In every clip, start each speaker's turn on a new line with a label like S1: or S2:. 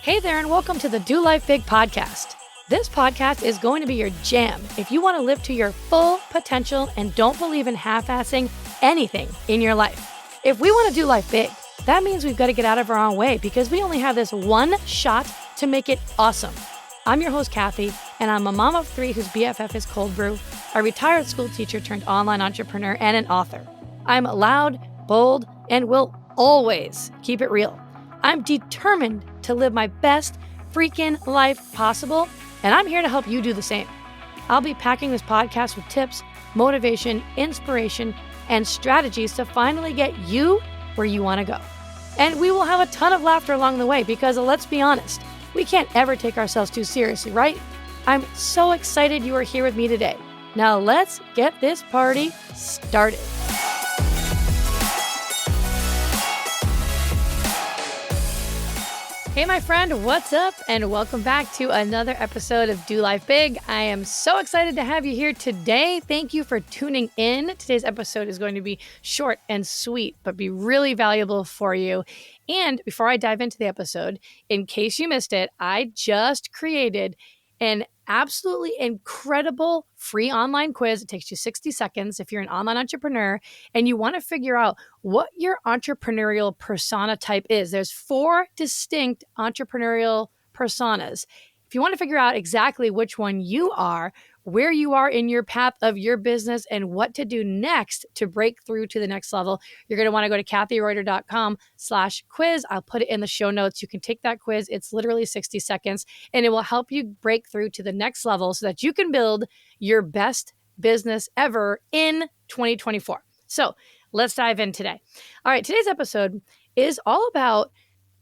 S1: Hey there, and welcome to the Do Life Big podcast. This podcast is going to be your jam if you want to live to your full potential and don't believe in half-assing anything in your life. If we want to do life big, that means we've got to get out of our own way because we only have this one shot to make it awesome. I'm your host, Kathy, and I'm a mom of three whose BFF is cold brew, a retired school teacher turned online entrepreneur, and an author. I'm loud, bold, and will always keep it real. I'm determined to live my best freaking life possible, and I'm here to help you do the same. I'll be packing this podcast with tips, motivation, inspiration, and strategies to finally get you where you want to go. And we will have a ton of laughter along the way because, let's be honest, we can't ever take ourselves too seriously, right? I'm so excited you are here with me today. Now let's get this party started. Hey, my friend, what's up? And welcome back to another episode of Do Life Big. I am so excited to have you here today. Thank you for tuning in. Today's episode is going to be short and sweet, but be really valuable for you. And before I dive into the episode, in case you missed it, I just created an absolutely incredible free online quiz. It takes you 60 seconds if you're an online entrepreneur and you want to figure out what your entrepreneurial persona type is. There's 4 distinct entrepreneurial personas. If you want to figure out exactly which one you are, where you are in your path of your business, and what to do next to break through to the next level, you're going to want to go to kathyreuter.com/quiz. I'll put it in the show notes. You can take that quiz. It's literally 60 seconds, and it will help you break through to the next level so that you can build your best business ever in 2024. So let's dive in today. All right, today's episode is all about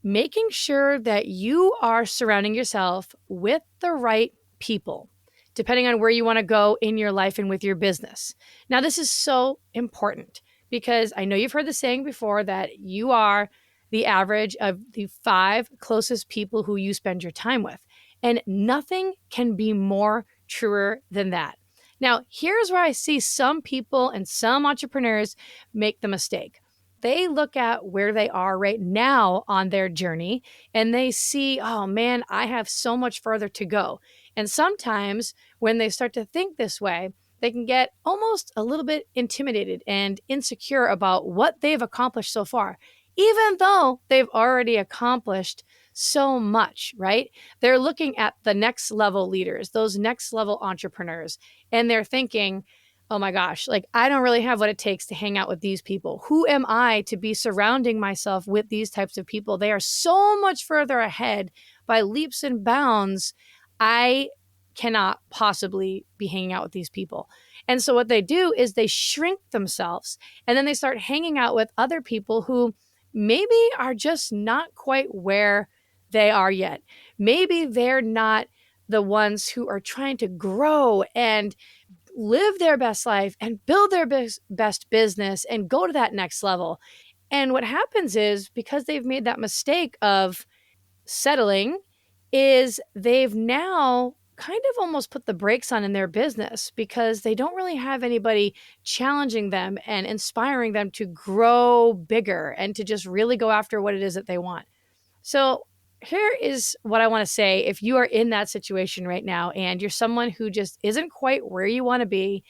S1: making sure that you are surrounding yourself with the right people, depending on where you want to go in your life and with your business. Now, this is so important because I know you've heard the saying before that you are the average of the 5 closest people who you spend your time with. And nothing can be more truer than that. Now, here's where I see some people and some entrepreneurs make the mistake. They look at where they are right now on their journey and they see, oh man, I have so much further to go. And sometimes when they start to think this way, they can get almost a little bit intimidated and insecure about what they've accomplished so far, even though they've already accomplished so much, right? They're looking at the next level leaders, those next level entrepreneurs, and they're thinking, oh my gosh, like I don't really have what it takes to hang out with these people. Who am I to be surrounding myself with these types of people? They are so much further ahead by leaps and bounds. I cannot possibly be hanging out with these people. And so what they do is they shrink themselves and then they start hanging out with other people who maybe are just not quite where they are yet. Maybe they're not the ones who are trying to grow and live their best life and build their best business and go to that next level. And what happens is because they've made that mistake of settling is they've now kind of almost put the brakes on in their business because they don't really have anybody challenging them and inspiring them to grow bigger and to just really go after what it is that they want. So here is what I want to say. If you are in that situation right now and you're someone who just isn't quite where you want to be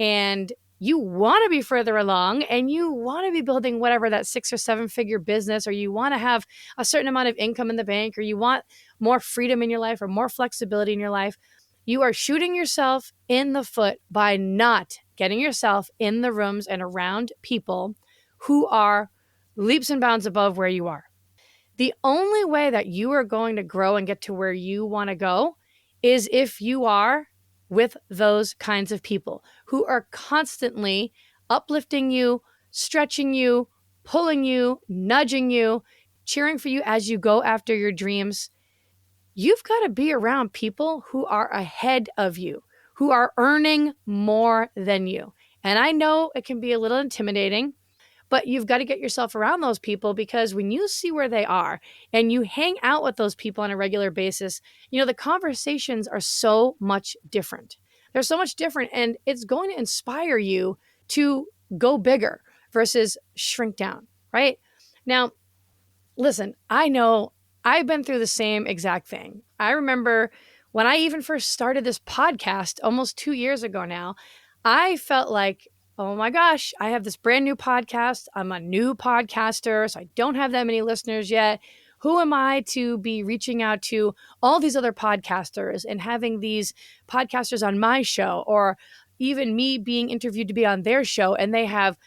S1: and you want to be further along and you want to be building whatever that 6 or 7 figure business, or you want to have a certain amount of income in the bank, or you want more freedom in your life or more flexibility in your life, you are shooting yourself in the foot by not getting yourself in the rooms and around people who are leaps and bounds above where you are. The only way that you are going to grow and get to where you want to go is if you are with those kinds of people who are constantly uplifting you, stretching you, pulling you, nudging you, cheering for you as you go after your dreams. You've got to be around people who are ahead of you, who are earning more than you. And I know it can be a little intimidating, but you've got to get yourself around those people because when you see where they are and you hang out with those people on a regular basis, you know, the conversations are so much different. They're so much different, and it's going to inspire you to go bigger versus shrink down, right? Now, listen, I know I've been through the same exact thing. I remember when I even first started this podcast almost 2 years ago now, I felt like, oh my gosh, I have this brand new podcast. I'm a new podcaster, so I don't have that many listeners yet. Who am I to be reaching out to all these other podcasters and having these podcasters on my show, or even me being interviewed to be on their show, and they have,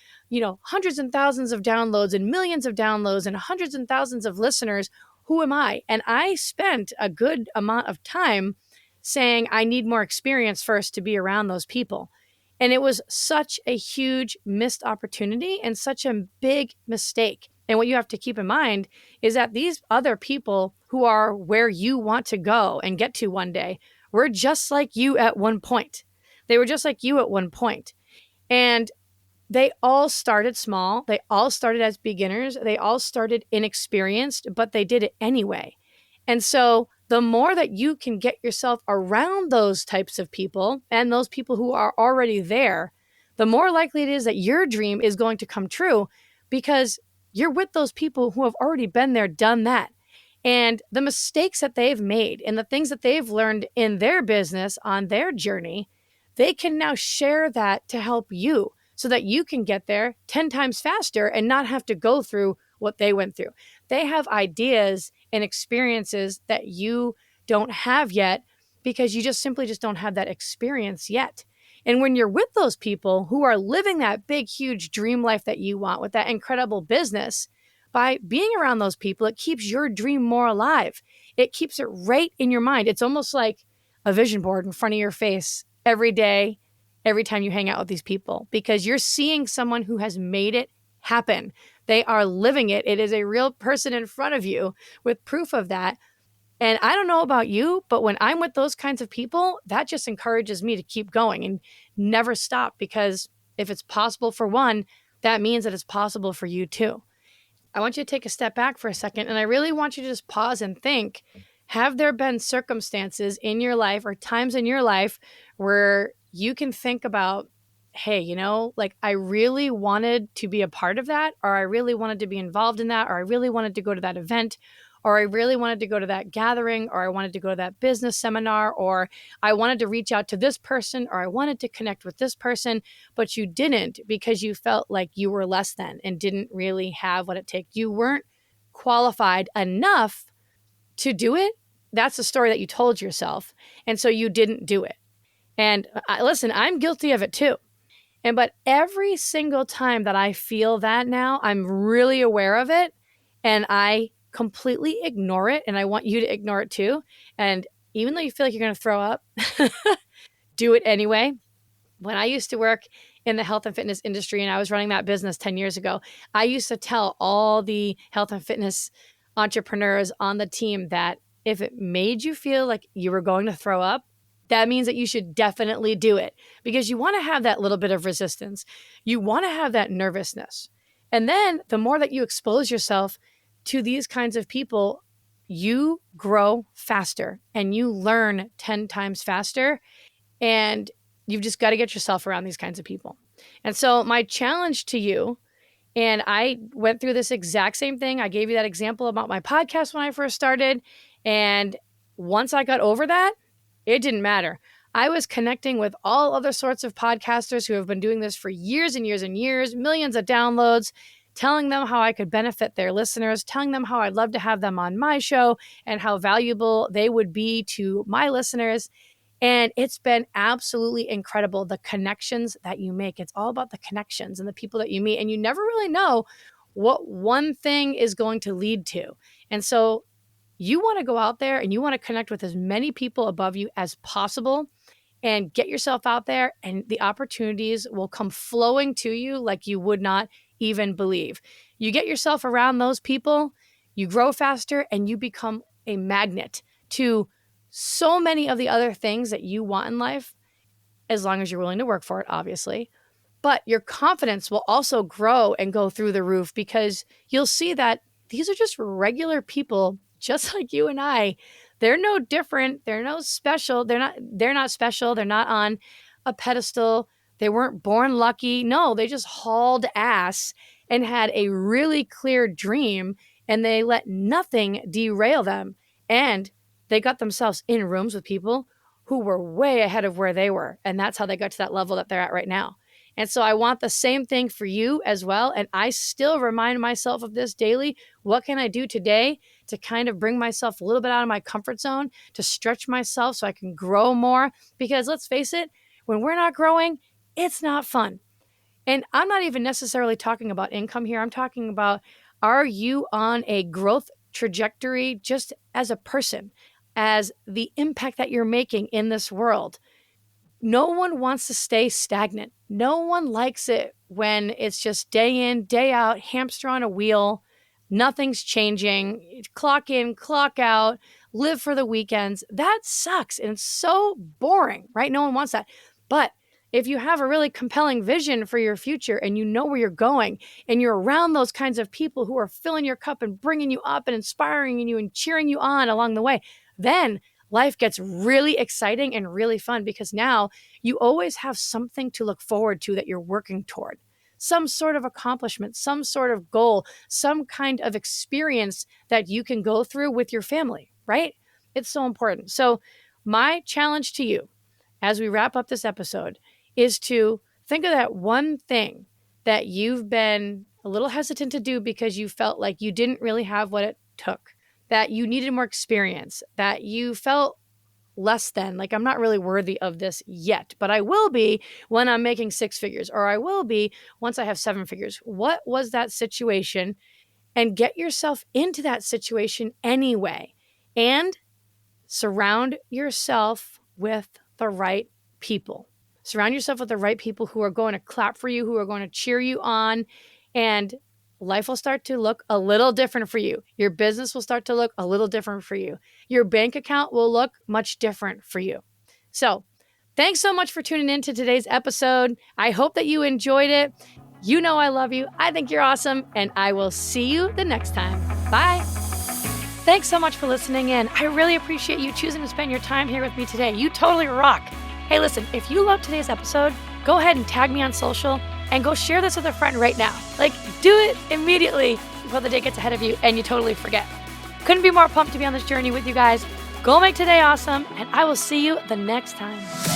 S1: hundreds and thousands of downloads and millions of downloads and hundreds and thousands of listeners. Who am I? And I spent a good amount of time saying I need more experience first to be around those people. And it was such a huge missed opportunity and such a big mistake. And what you have to keep in mind is that these other people who are where you want to go and get to one day were just like you at one point. They were just like you at one point. And they all started small. They all started as beginners. They all started inexperienced, but they did it anyway. And so the more that you can get yourself around those types of people and those people who are already there, the more likely it is that your dream is going to come true, because you're with those people who have already been there, done that. And the mistakes that they've made and the things that they've learned in their business on their journey, they can now share that to help you so that you can get there 10 times faster and not have to go through what they went through. They have ideas and experiences that you don't have yet because you just simply don't have that experience yet. And when you're with those people who are living that big, huge dream life that you want with that incredible business, by being around those people, it keeps your dream more alive. It keeps it right in your mind. It's almost like a vision board in front of your face every day, every time you hang out with these people, because you're seeing someone who has made it happen. They are living it. It is a real person in front of you with proof of that. And I don't know about you, but when I'm with those kinds of people, that just encourages me to keep going and never stop, because if it's possible for one, that means that it's possible for you too. I want you to take a step back for a second, and I really want you to just pause and think, have there been circumstances in your life or times in your life where you can think about, hey, like I really wanted to be a part of that, or I really wanted to be involved in that, or I really wanted to go to that event, or I really wanted to go to that gathering, or I wanted to go to that business seminar, or I wanted to reach out to this person, or I wanted to connect with this person, but you didn't because you felt like you were less than and didn't really have what it takes. You weren't qualified enough to do it. That's the story that you told yourself. And so you didn't do it. And listen, I'm guilty of it too. But every single time that I feel that now, I'm really aware of it and I completely ignore it. And I want you to ignore it too. And even though you feel like you're going to throw up, do it anyway. When I used to work in the health and fitness industry and I was running that business 10 years ago, I used to tell all the health and fitness entrepreneurs on the team that if it made you feel like you were going to throw up, that means that you should definitely do it, because you want to have that little bit of resistance. You want to have that nervousness. And then the more that you expose yourself to these kinds of people, you grow faster and you learn 10 times faster. And you've just got to get yourself around these kinds of people. And so my challenge to you, and I went through this exact same thing. I gave you that example about my podcast when I first started. And once I got over that, it didn't matter. I was connecting with all other sorts of podcasters who have been doing this for years and years and years, millions of downloads, telling them how I could benefit their listeners, telling them how I'd love to have them on my show and how valuable they would be to my listeners. And it's been absolutely incredible, the connections that you make. It's all about the connections and the people that you meet. And you never really know what one thing is going to lead to. And so you want to go out there and you want to connect with as many people above you as possible and get yourself out there, and the opportunities will come flowing to you like you would not even believe. You get yourself around those people, you grow faster, and you become a magnet to so many of the other things that you want in life, as long as you're willing to work for it, obviously. But your confidence will also grow and go through the roof, because you'll see that these are just regular people just like you and I. They're no different. They're no special. They're not special. They're not on a pedestal. They weren't born lucky. No, they just hauled ass and had a really clear dream and they let nothing derail them. And they got themselves in rooms with people who were way ahead of where they were. And that's how they got to that level that they're at right now. And so I want the same thing for you as well. And I still remind myself of this daily. What can I do today to kind of bring myself a little bit out of my comfort zone, to stretch myself so I can grow more? Because let's face it, when we're not growing, it's not fun. And I'm not even necessarily talking about income here. I'm talking about, are you on a growth trajectory just as a person, as the impact that you're making in this world? No one wants to stay stagnant. No one likes it when it's just day in, day out, hamster on a wheel. Nothing's changing. Clock in, clock out, live for the weekends. That sucks. And it's so boring, right? No one wants that. But if you have a really compelling vision for your future and you know where you're going and you're around those kinds of people who are filling your cup and bringing you up and inspiring you and cheering you on along the way, then life gets really exciting and really fun, because now you always have something to look forward to that you're working toward. Some sort of accomplishment, some sort of goal, some kind of experience that you can go through with your family, right? It's so important. So my challenge to you as we wrap up this episode is to think of that one thing that you've been a little hesitant to do because you felt like you didn't really have what it took, that you needed more experience, that you felt less than, like, I'm not really worthy of this yet, but I will be when I'm making 6 figures, or I will be once I have 7 figures. What was that situation? And get yourself into that situation anyway. And surround yourself with the right people. Surround yourself with the right people who are going to clap for you, who are going to cheer you on, and life will start to look a little different for you. Your business will start to look a little different for you. Your bank account will look much different for you. So, thanks so much for tuning in to today's episode. I hope that you enjoyed it. You know I love you. I think you're awesome, and I will see you the next time. Bye. Thanks so much for listening in. I really appreciate you choosing to spend your time here with me today. You totally rock. Hey, listen, if you loved today's episode, go ahead and tag me on social and go share this with a friend right now. Like, do it immediately before the day gets ahead of you and you totally forget. Couldn't be more pumped to be on this journey with you guys. Go make today awesome, and I will see you the next time.